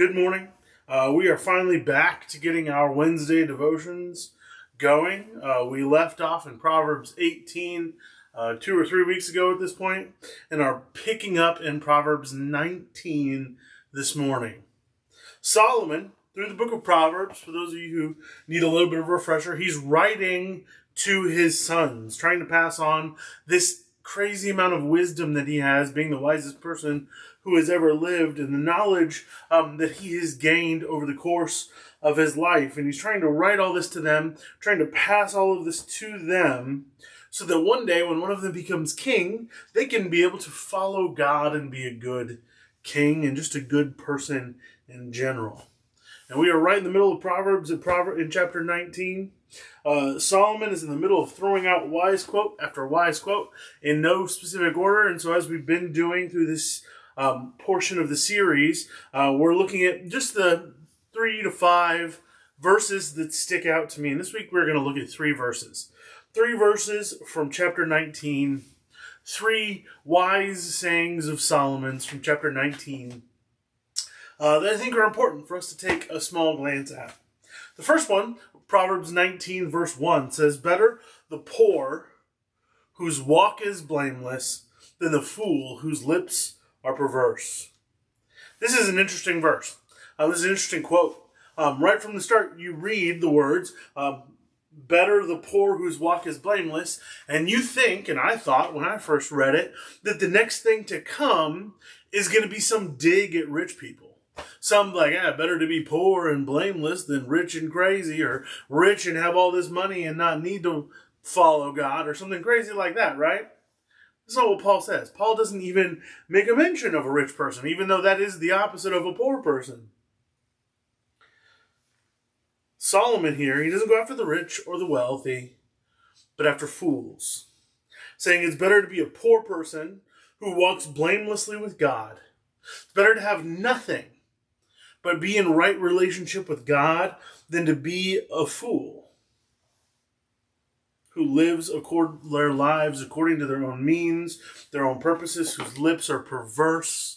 Good morning. We are finally back to getting our Wednesday devotions going. We left off in Proverbs 18 2 or 3 weeks ago at this point, and are picking up in Proverbs 19 this morning. Solomon, through the book of Proverbs, for those of you who need a little bit of a refresher, he's writing to his sons, trying to pass on this crazy amount of wisdom that he has, being the wisest person who has ever lived, and the knowledge that he has gained over the course of his life. And he's trying to write all this to them, trying to pass all of this to them, so that one day when one of them becomes king, they can be able to follow God and be a good king and just a good person in general. And we are right in the middle of Proverbs in chapter 19. Solomon is in the middle of throwing out wise quote after wise quote in no specific order. And so as we've been doing through this portion of the series, we're looking at just the 3 to 5 verses that stick out to me. And this week we're going to look at 3 verses. 3 verses from chapter 19. 3 wise sayings of Solomon's from chapter 19 that I think are important for us to take a small glance at. The first one, Proverbs 19 verse 1, says, "Better the poor whose walk is blameless than the fool whose lips are perverse." This is an interesting verse. This is an interesting quote. Right from the start, you read the words, "Better the poor whose walk is blameless," and you think, and I thought when I first read it, that the next thing to come is going to be some dig at rich people. Some like, better to be poor and blameless than rich and crazy, or rich and have all this money and not need to follow God, or something crazy like that, right? That's not what Paul says. Paul doesn't even make a mention of a rich person, even though that is the opposite of a poor person. Solomon here, he doesn't go after the rich or the wealthy, but after fools, saying it's better to be a poor person who walks blamelessly with God. It's better to have nothing but be in right relationship with God than to be a fool who lives their lives according to their own means, their own purposes, whose lips are perverse.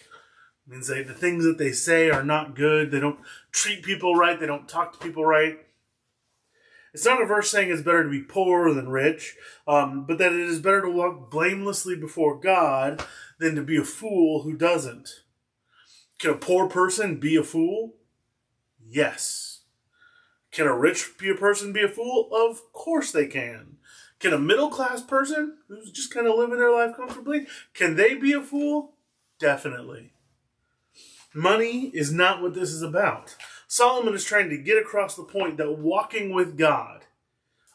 It means the things that they say are not good. They don't treat people right. They don't talk to people right. It's not a verse saying it's better to be poor than rich, but that it is better to walk blamelessly before God than to be a fool who doesn't. Can a poor person be a fool? Yes. Can a rich person be a fool? Of course they can. Can a middle-class person who's just kind of living their life comfortably, can they be a fool? Definitely. Money is not what this is about. Solomon is trying to get across the point that walking with God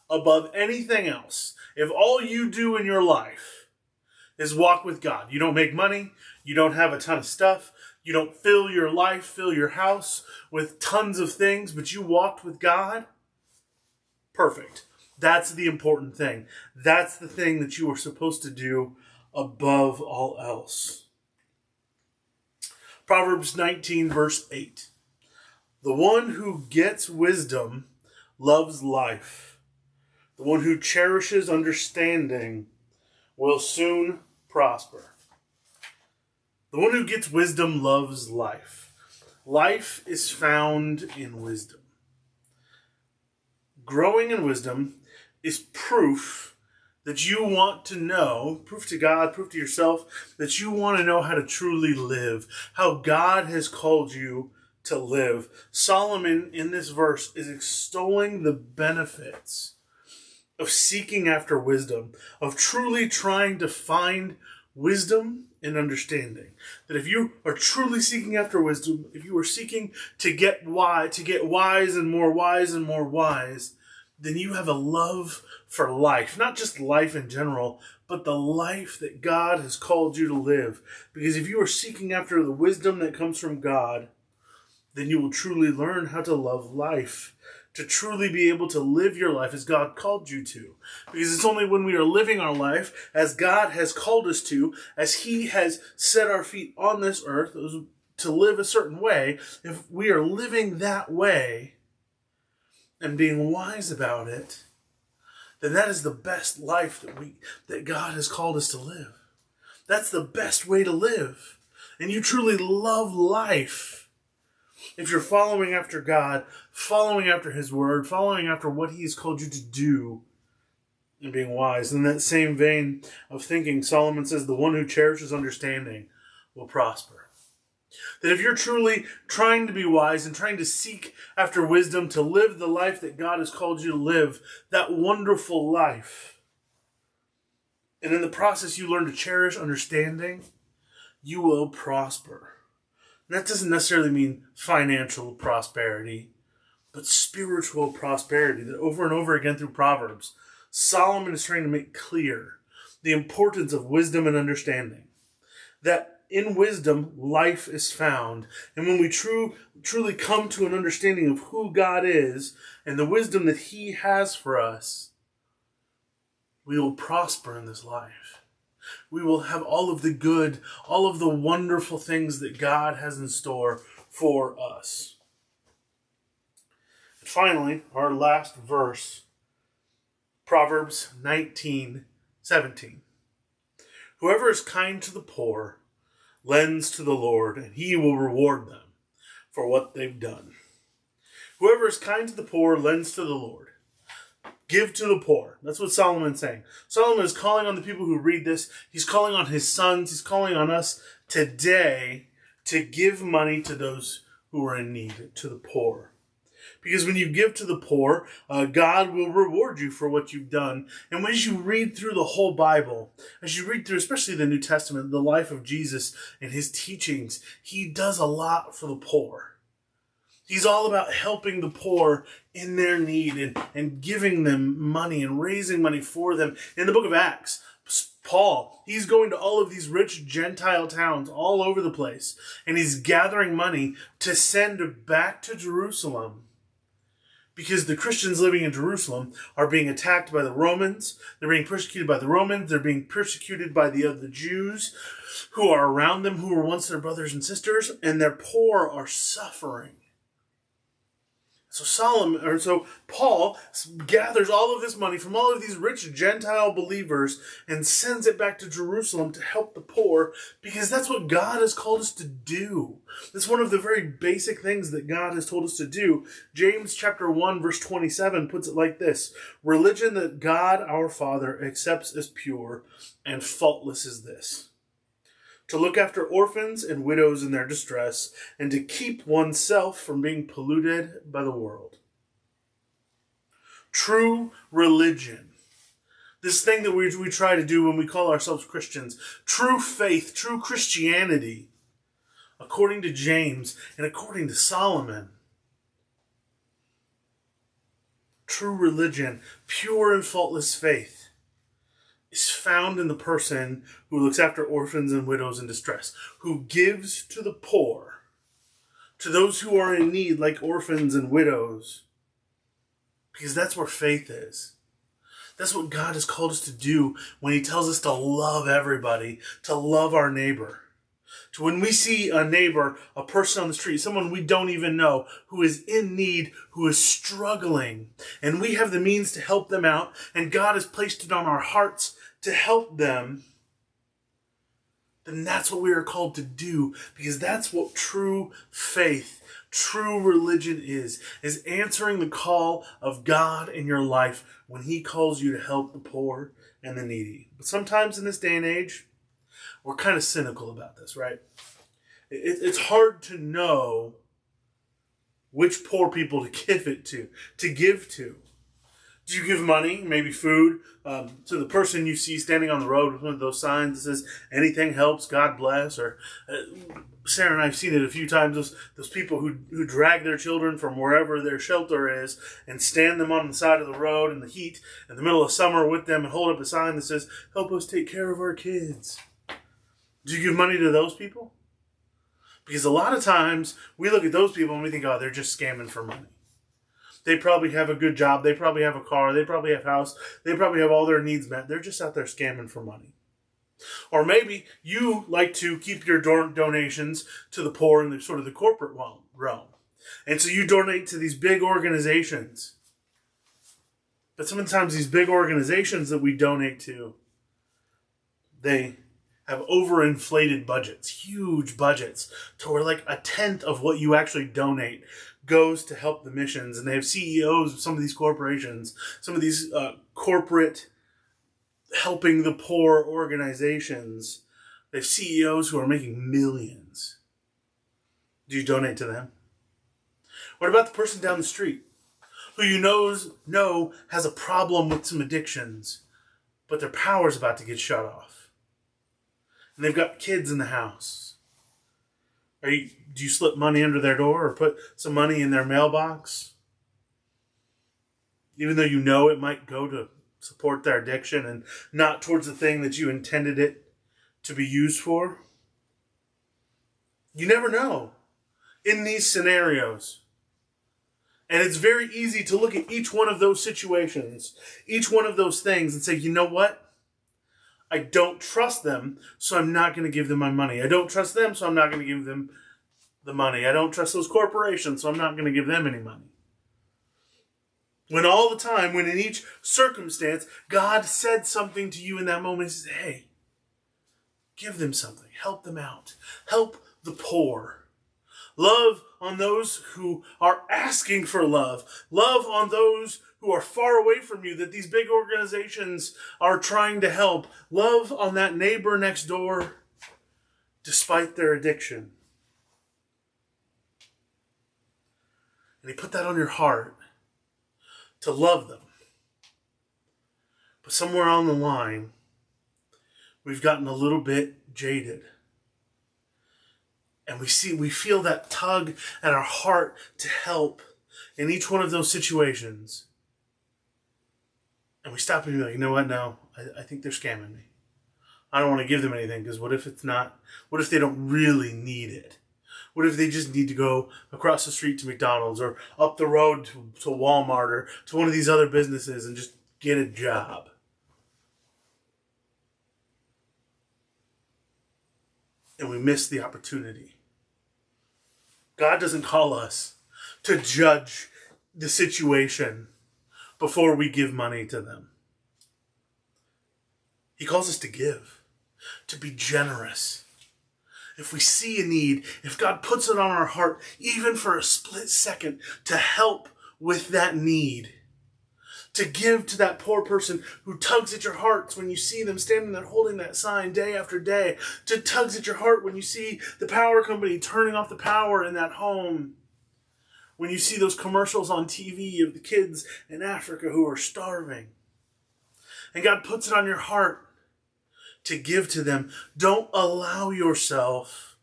above anything else, if all you do in your life is walk with God, you don't make money, you don't have a ton of stuff, you don't fill your house with tons of things, but you walked with God, perfect. That's the important thing. That's the thing that you are supposed to do above all else. Proverbs 19 verse 8. "The one who gets wisdom loves life. The one who cherishes understanding will soon prosper." The one who gets wisdom loves life. Life is found in wisdom. Growing in wisdom is proof that you want to know, proof to God, proof to yourself, that you want to know how to truly live, how God has called you to live. Solomon in this verse is extolling the benefits of seeking after wisdom, of truly trying to find wisdom and understanding. That if you are truly seeking after wisdom, if you are seeking to get wise and more wise and more wise, then you have a love for life. Not just life in general, but the life that God has called you to live. Because if you are seeking after the wisdom that comes from God, then you will truly learn how to love life, to truly be able to live your life as God called you to. Because it's only when we are living our life as God has called us to, as He has set our feet on this earth to live a certain way, if we are living that way and being wise about it, then that is the best life that God has called us to live. That's the best way to live. And you truly love life if you're following after God, following after his word, following after what he's called you to do, and being wise. In that same vein of thinking, Solomon says, the one who cherishes understanding will prosper. That if you're truly trying to be wise and trying to seek after wisdom to live the life that God has called you to live, that wonderful life, and in the process you learn to cherish understanding, you will prosper. And that doesn't necessarily mean financial prosperity, but spiritual prosperity. That over and over again through Proverbs, Solomon is trying to make clear the importance of wisdom and understanding. That in wisdom, life is found. And when we truly come to an understanding of who God is and the wisdom that he has for us, we will prosper in this life. We will have all of the good, all of the wonderful things that God has in store for us. And finally, our last verse, Proverbs 19:17. Whoever is kind to the poor lends to the Lord, and he will reward them for what they've done. Whoever is kind to the poor lends to the Lord. Give to the poor. That's what Solomon's saying. Solomon is calling on the people who read this. He's calling on his sons. He's calling on us today to give money to those who are in need, to the poor. Because when you give to the poor, God will reward you for what you've done. And as you read through the whole Bible, as you read through especially the New Testament, the life of Jesus and his teachings, he does a lot for the poor. He's all about helping the poor in their need and giving them money and raising money for them. In the book of Acts, Paul, he's going to all of these rich Gentile towns all over the place, and he's gathering money to send back to Jerusalem. Because the Christians living in Jerusalem are being attacked by the Romans. They're being persecuted by the Romans. They're being persecuted by the other Jews who are around them, who were once their brothers and sisters, and their poor are suffering. So Paul gathers all of this money from all of these rich Gentile believers and sends it back to Jerusalem to help the poor, because that's what God has called us to do. That's one of the very basic things that God has told us to do. James chapter 1 verse 27 puts it like this: religion that God our Father accepts as pure and faultless is this: to look after orphans and widows in their distress, and to keep oneself from being polluted by the world. True religion, this thing that we try to do when we call ourselves Christians, true faith, true Christianity, according to James and according to Solomon, true religion, pure and faultless faith, is found in the person who looks after orphans and widows in distress, who gives to the poor, to those who are in need, like orphans and widows. Because that's where faith is. That's what God has called us to do when he tells us to love everybody, to love our neighbor. To when we see a neighbor, a person on the street, someone we don't even know, who is in need, who is struggling, and we have the means to help them out, and God has placed it on our hearts to help them, then that's what we are called to do, because that's what true faith, true religion is answering the call of God in your life when he calls you to help the poor and the needy. But sometimes in this day and age, we're kind of cynical about this, right? It's hard to know which poor people to give to. Do you give money, maybe food, to the person you see standing on the road with one of those signs that says, anything helps, God bless? Or Sarah and I have seen it a few times, those people who drag their children from wherever their shelter is and stand them on the side of the road in the heat in the middle of summer with them and hold up a sign that says, help us take care of our kids. Do you give money to those people? Because a lot of times we look at those people and we think, oh, they're just scamming for money. They probably have a good job. They probably have a car. They probably have a house. They probably have all their needs met. They're just out there scamming for money. Or maybe you like to keep your donations to the poor in the sort of the corporate realm. And so you donate to these big organizations. But sometimes these big organizations that we donate to, they have overinflated budgets, huge budgets, to where like a tenth of what you actually donate goes to help the missions. And they have CEOs of some of these corporations, some of these corporate helping the poor organizations. They have CEOs who are making millions. Do you donate to them? What about the person down the street who you know has a problem with some addictions, but their power's about to get shut off? And they've got kids in the house. Do you slip money under their door or put some money in their mailbox? Even though you know it might go to support their addiction and not towards the thing that you intended it to be used for? You never know in these scenarios. And it's very easy to look at each one of those situations, each one of those things, and say, you know what? I don't trust them, so I'm not going to give them my money. I don't trust them, so I'm not going to give them the money. I don't trust those corporations, so I'm not going to give them any money. When all the time, when in each circumstance, God said something to you in that moment, He says, hey, give them something. Help them out. Help the poor. Love on those who are asking for love. Love on those who are far away from you that these big organizations are trying to help. Love on that neighbor next door despite their addiction. And He put that on your heart to love them. But somewhere on the line, we've gotten a little bit jaded. And we feel that tug at our heart to help in each one of those situations. And we stop and be like, you know what? No, I think they're scamming me. I don't want to give them anything, because what if they don't really need it? What if they just need to go across the street to McDonald's or up the road to Walmart or to one of these other businesses and just get a job? And we miss the opportunity. God doesn't call us to judge the situation before we give money to them. He calls us to give, to be generous. If we see a need, if God puts it on our heart, even for a split second, to help with that need, to give to that poor person who tugs at your hearts when you see them standing there holding that sign day after day, to tugs at your heart when you see the power company turning off the power in that home, when you see those commercials on TV of the kids in Africa who are starving, and God puts it on your heart to give to them. Don't allow yourself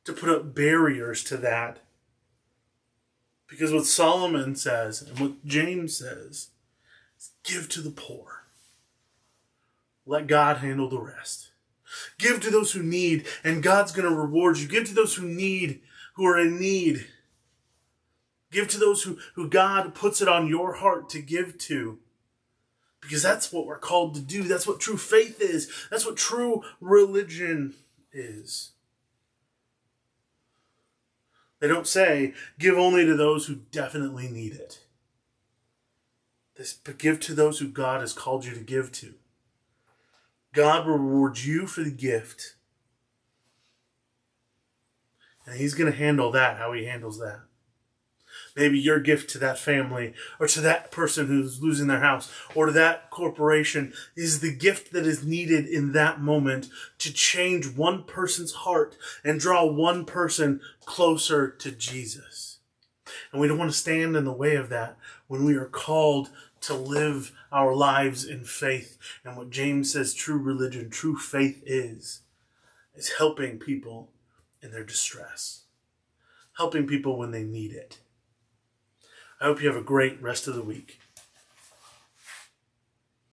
to put up barriers to that. Because what Solomon says and what James says is give to the poor. Let God handle the rest. Give to those who need, and God's going to reward you. Give to those who are in need. Give to those who God puts it on your heart to give to. Because that's what we're called to do. That's what true faith is. That's what true religion is. They don't say, give only to those who definitely need it. But give to those who God has called you to give to. God will reward you for the gift. And He's going to handle that, how He handles that. Maybe your gift to that family or to that person who's losing their house or to that corporation is the gift that is needed in that moment to change one person's heart and draw one person closer to Jesus. And we don't want to stand in the way of that when we are called to live our lives in faith. And what James says true religion, true faith is helping people in their distress, helping people when they need it. I hope you have a great rest of the week.